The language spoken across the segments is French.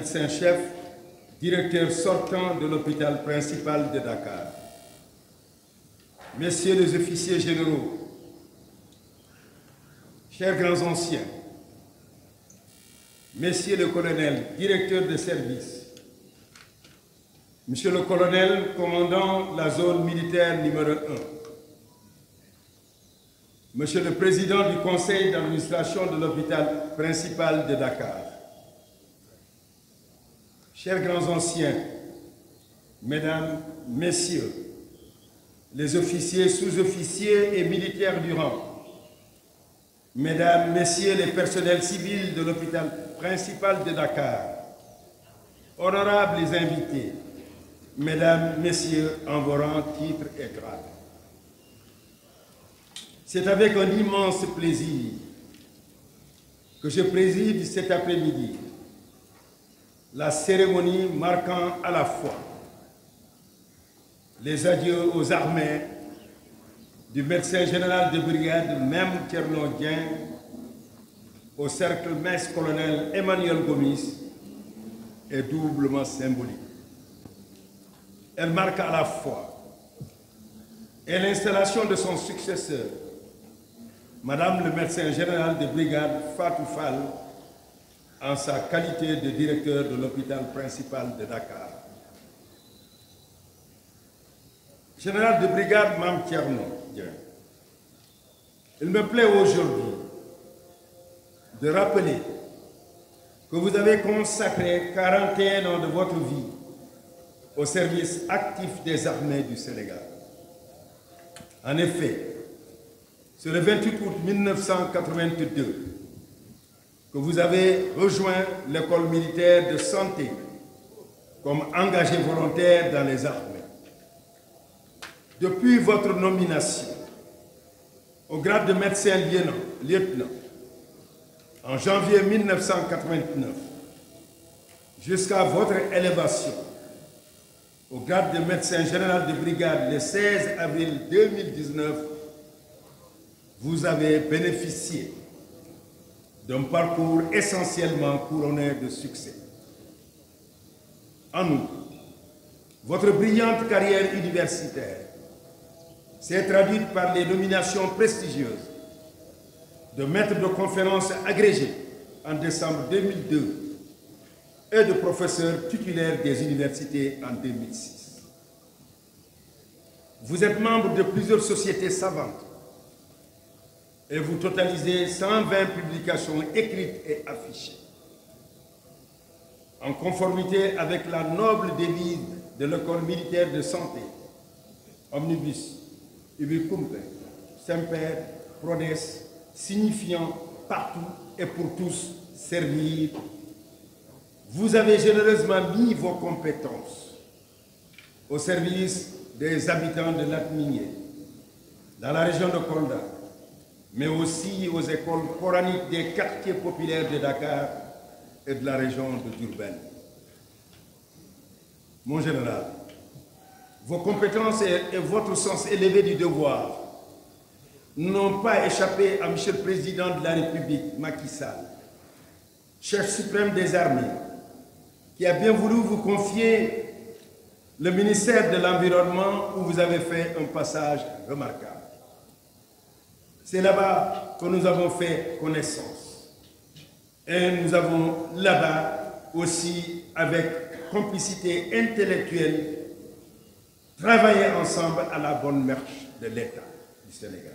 médecin-chef, directeur sortant de l'hôpital principal de Dakar, Messieurs les officiers généraux, chers grands anciens, Messieurs le colonel, directeur de service, Monsieur le colonel, commandant la zone militaire numéro 1, Monsieur le président du conseil d'administration de l'hôpital principal de Dakar, chers grands anciens, Mesdames, Messieurs, les officiers, sous-officiers et militaires du rang, Mesdames, Messieurs les personnels civils de l'hôpital principal de Dakar, honorables invités, Mesdames, Messieurs, en vos rangs, titres et grades. C'est avec un immense plaisir que je préside cet après-midi la cérémonie marquant à la fois les adieux aux armées du médecin général de brigade Mame Thierno Dieng au cercle mess-colonel Emmanuel Gomis est doublement symbolique. Elle marque à la fois et l'installation de son successeur, Madame le médecin général de brigade Fatou Fall, en sa qualité de directeur de l'hôpital principal de Dakar. Général de brigade Mame Thierno Dieng, il me plaît aujourd'hui de rappeler que vous avez consacré 41 ans de votre vie au service actif des armées du Sénégal. En effet, c'est le 28 août 1982 que vous avez rejoint l'école militaire de santé comme engagé volontaire dans les armées. Depuis votre nomination au grade de médecin lieutenant en janvier 1989 jusqu'à votre élévation au grade de médecin général de brigade le 16 avril 2019, vous avez bénéficié d'un parcours essentiellement couronné de succès. En outre, votre brillante carrière universitaire s'est traduite par les nominations prestigieuses de maître de conférences agrégé en décembre 2002 et de professeur titulaire des universités en 2006. Vous êtes membre de plusieurs sociétés savantes et vous totalisez 120 publications écrites et affichées. En conformité avec la noble devise de l'école militaire de santé, Omnibus, Ubi Cumpe, Semper, Prodes, signifiant partout et pour tous servir, vous avez généreusement mis vos compétences au service des habitants de Latmingué, dans la région de Kolda, mais aussi aux écoles coraniques des quartiers populaires de Dakar et de la région de Diourbel. Mon général, vos compétences et votre sens élevé du devoir n'ont pas échappé à M. le Président de la République, Macky Sall, chef suprême des armées, qui a bien voulu vous confier le ministère de l'Environnement où vous avez fait un passage remarquable. C'est là-bas que nous avons fait connaissance. Et nous avons là-bas aussi, avec complicité intellectuelle, travaillé ensemble à la bonne marche de l'État du Sénégal.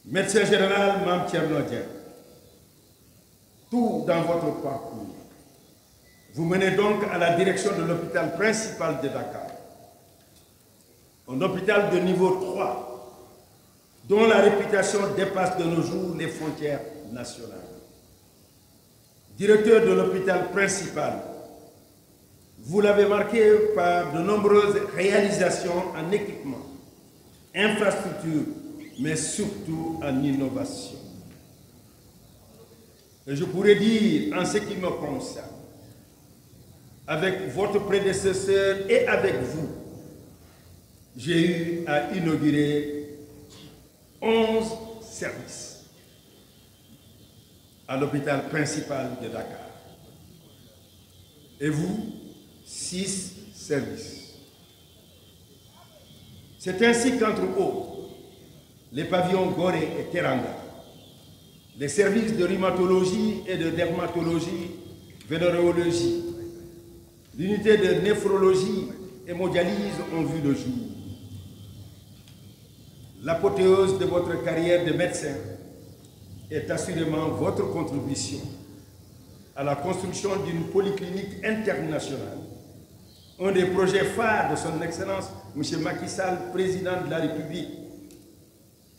Médecin général Mame Thierno Dieng, tout dans votre parcours, vous menez donc à la direction de l'hôpital principal de Dakar, un hôpital de niveau 3, dont la réputation dépasse de nos jours les frontières nationales. Directeur de l'hôpital principal, vous l'avez marqué par de nombreuses réalisations en équipement, infrastructure, mais surtout en innovation. Et je pourrais dire, en ce qui me concerne, avec votre prédécesseur et avec vous, j'ai eu à inaugurer 11 services. à l'hôpital principal de Dakar. Et vous, 6 services. C'est ainsi qu'entre autres, les pavillons Gorée et Teranga, les services de rhumatologie et de dermatologie, vénérologie, l'unité de néphrologie et hémodialyse ont vu le jour. L'apothéose de votre carrière de médecin est assurément votre contribution à la construction d'une polyclinique internationale, un des projets phares de son Excellence M. Macky Sall, président de la République,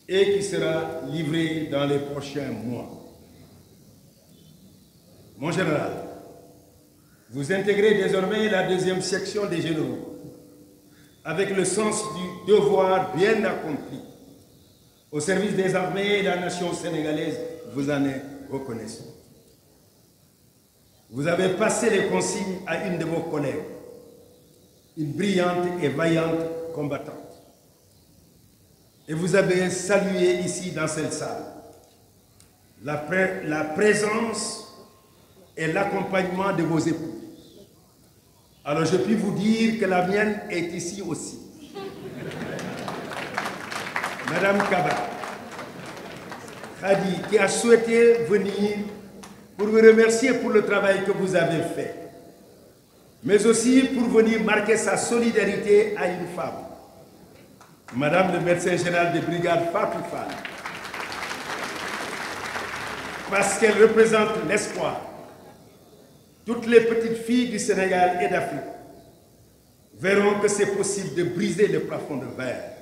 et qui sera livré dans les prochains mois. Mon général, vous intégrez désormais la deuxième section des généraux, avec le sens du devoir bien accompli. Au service des armées et la nation sénégalaise vous en est reconnaissant. Vous avez passé les consignes à une de vos collègues, une brillante et vaillante combattante. Et vous avez salué ici dans cette salle la présence et l'accompagnement de vos époux. Alors je puis vous dire que la mienne est ici aussi. Madame Kaba, Khadi, qui a souhaité venir pour vous remercier pour le travail que vous avez fait, mais aussi pour venir marquer sa solidarité à une femme, Madame le médecin général de brigade Fatou Fall, parce qu'elle représente l'espoir. Toutes les petites filles du Sénégal et d'Afrique verront que c'est possible de briser le plafond de verre.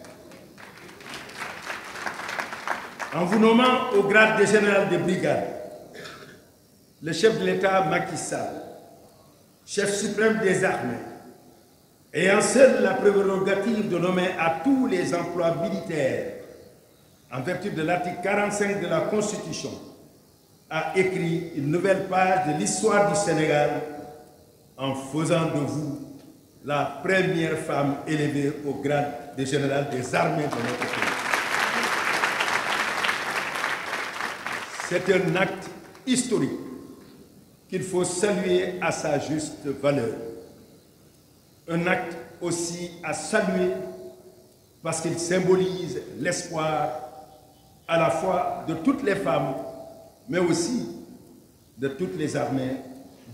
En vous nommant au grade de général de brigade, le chef de l'État Macky Sall, chef suprême des armées, ayant seul la prérogative de nommer à tous les emplois militaires, en vertu de l'article 45 de la Constitution, a écrit une nouvelle page de l'histoire du Sénégal en faisant de vous la première femme élevée au grade de général des armées de notre pays. C'est un acte historique qu'il faut saluer à sa juste valeur. Un acte aussi à saluer parce qu'il symbolise l'espoir à la fois de toutes les femmes, mais aussi de toutes les armées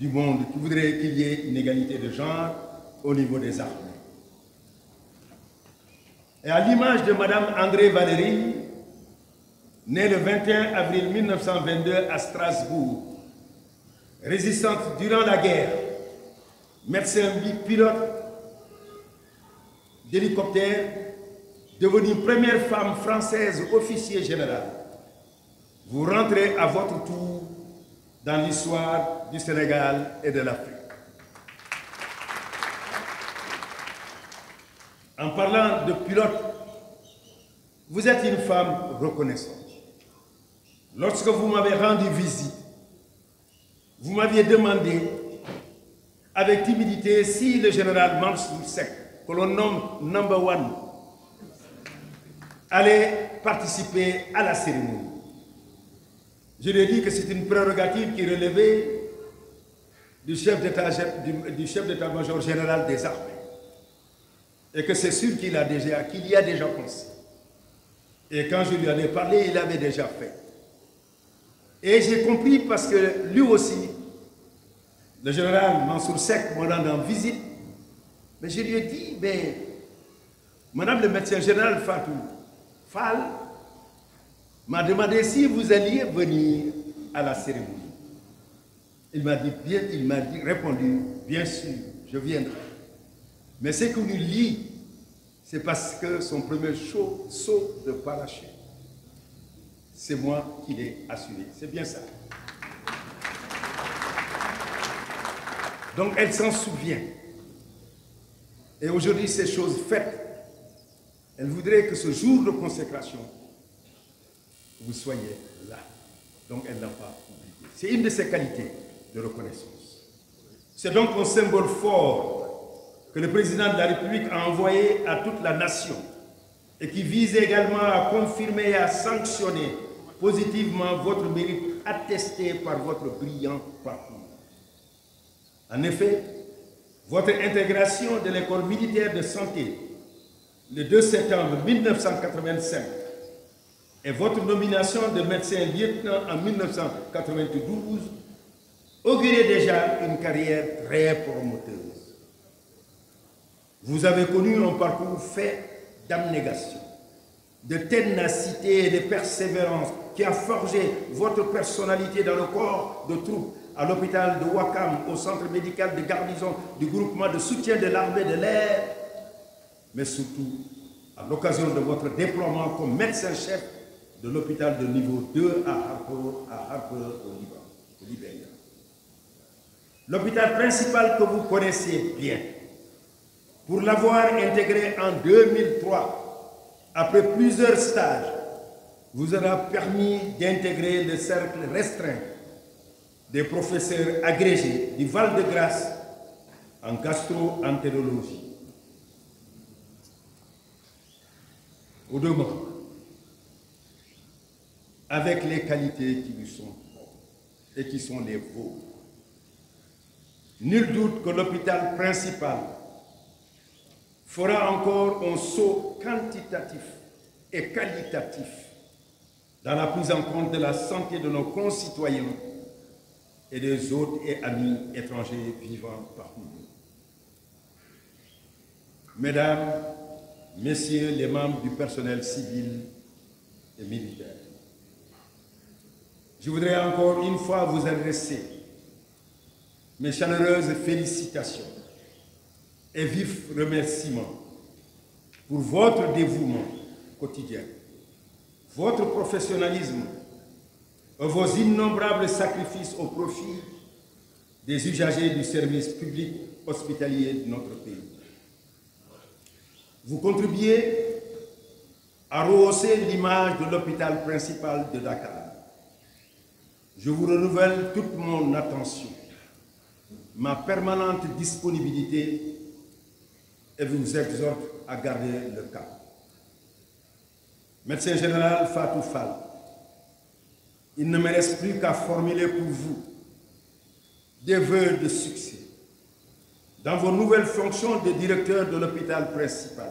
du monde qui voudraient qu'il y ait une égalité de genre au niveau des armées. Et à l'image de Madame André Valéry, née le 21 avril 1922 à Strasbourg, résistante durant la guerre, médecin pilote d'hélicoptère, devenue première femme française officier général, vous rentrez à votre tour dans l'histoire du Sénégal et de l'Afrique. En parlant de pilote, vous êtes une femme reconnaissante. Lorsque vous m'avez rendu visite, vous m'aviez demandé avec timidité si le général Mansour Seck, que l'on nomme number one, allait participer à la cérémonie. Je lui ai dit que c'est une prérogative qui relevait du chef d'état-major général des armées et que c'est sûr qu'il y a déjà pensé. Et quand je lui en ai parlé, il avait déjà fait. Et j'ai compris parce que lui aussi, le général Mansour Seck, me rend en visite, mais je lui ai dit, mais Madame le médecin général Fatou Fall m'a demandé si vous alliez venir à la cérémonie. Il m'a répondu, bien sûr, je viendrai. Mais ce que nous lie, c'est parce que son premier saut de parachute, c'est moi qui l'ai assuré. C'est bien ça. Donc elle s'en souvient. Et aujourd'hui, ces choses faites, elle voudrait que ce jour de consécration, vous soyez là. Donc elle n'a pas oublié. C'est une de ses qualités de reconnaissance. C'est donc un symbole fort que le président de la République a envoyé à toute la nation et qui vise également à confirmer et à sanctionner positivement votre mérite attestée par votre brillant parcours. En effet, votre intégration de l'école militaire de santé le 2 septembre 1985 et votre nomination de médecin lieutenant en 1992 auguraient déjà une carrière très prometteuse. Vous avez connu un parcours fait d'abnégation, de ténacité et de persévérance qui a forgé votre personnalité dans le corps de troupes, à l'hôpital de Ouakam, au centre médical de garnison du groupement de soutien de l'armée de l'air, mais surtout à l'occasion de votre déploiement comme médecin-chef de l'hôpital de niveau 2 à Harper au Libéria. L'hôpital principal que vous connaissez bien, pour l'avoir intégré en 2003, après plusieurs stages, vous aura permis d'intégrer le cercle restreint des professeurs agrégés du Val-de-Grâce en gastro-entérologie. Au demeurant, avec les qualités qui lui sont propres et qui sont les vôtres, nul doute que l'hôpital principal fera encore un saut quantitatif et qualitatif dans la prise en compte de la santé de nos concitoyens et des hôtes et amis étrangers vivant parmi nous. Mesdames, Messieurs les membres du personnel civil et militaire, je voudrais encore une fois vous adresser mes chaleureuses félicitations et vifs remerciements pour votre dévouement quotidien, votre professionnalisme et vos innombrables sacrifices au profit des usagers du service public hospitalier de notre pays. Vous contribuez à rehausser l'image de l'hôpital principal de Dakar. Je vous renouvelle toute mon attention, ma permanente disponibilité et vous exhorte à garder le cap. Médecin général Fatou Fall, il ne me reste plus qu'à formuler pour vous des vœux de succès dans vos nouvelles fonctions de directeur de l'hôpital principal.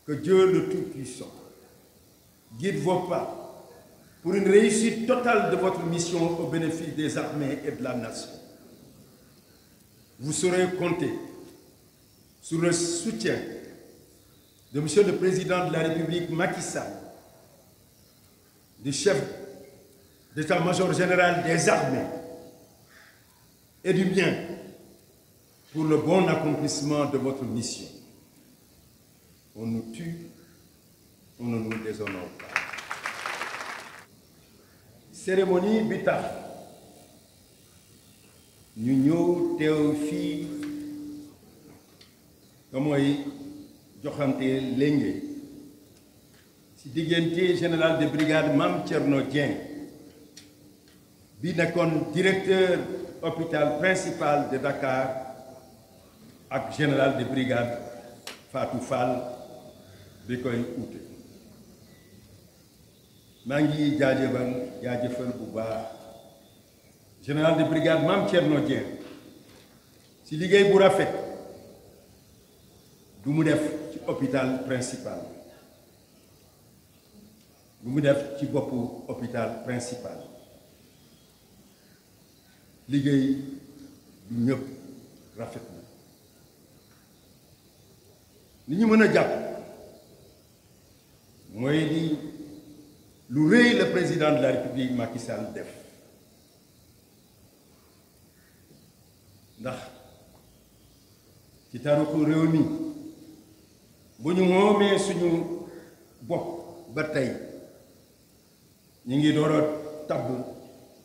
Que Dieu le Tout-Puissant guide vos pas pour une réussite totale de votre mission au bénéfice des armées et de la nation. Vous saurez compter sur le soutien de Monsieur le Président de la République Macky Sall, du chef d'état-major général des armées et du mien pour le bon accomplissement de votre mission. On nous tue, on ne nous déshonore pas. Cérémonie bi tax ñu ñëw teew fii nga mooy joxante lénge ci diggante général de brigade Mame Thierno Dieng bi nekkoon directeur hôpital principal de Dakar ak général de brigade Fatou Fall bi koy uute. maa ngi jaajëfal bu baax général de brigade Mame Thierno Dieng ci liggéey bu rafet du mu def ci hôpital principal du mu def ci boppu hôpital principal liggéey du ñëpp rafet na li ñu mën a jàpp mooy li lu rëy le président de la République Macky Sall def ndax ci taarixu réew mi bu ñu moomee suñu bopp ba tey ñu ngi door a tabb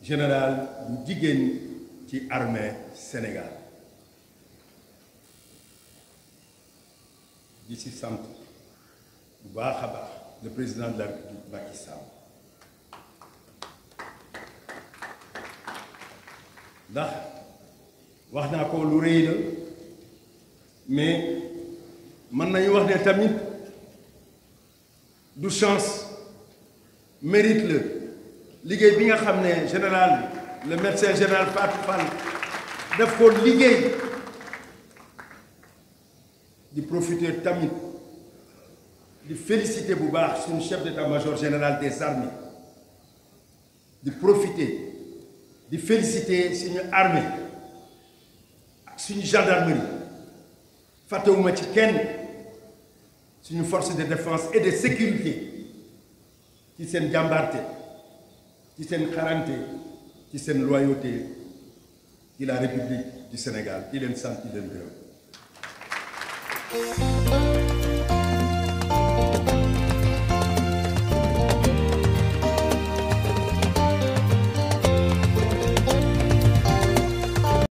général bu jigéen ci armée Sénégal di ci sant bu baax a baax le président de la République Macky Sall ndax wax naa ko lu rëy la mais mën nañu wax ne tamit du chance mérite la liggéey bi nga xam ne général le médecin général Fatou Fall daf ko liggéey di profiter tamit di féliciter bu baax suñu chef d'état-major général des armées di profiter di féliciter suñu armée ak suñu gendarmerie fàttewuma ci kenn suñu force de défense et de sécurité ci seen jàmbaarte ci seen xarante ci seen loyauté ci la République du Sénégal di leen sant di leen gërëm